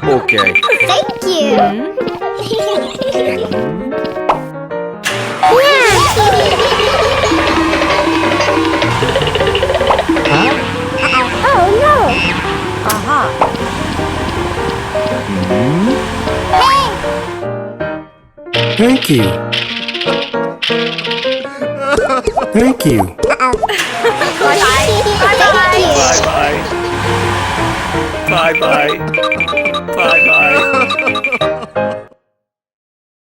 Okay. Thank you. Huh? Oh no. Aha. Thank you. Thank you. Bye-bye. Bye-bye. Bye-bye. Bye-bye. Bye-bye.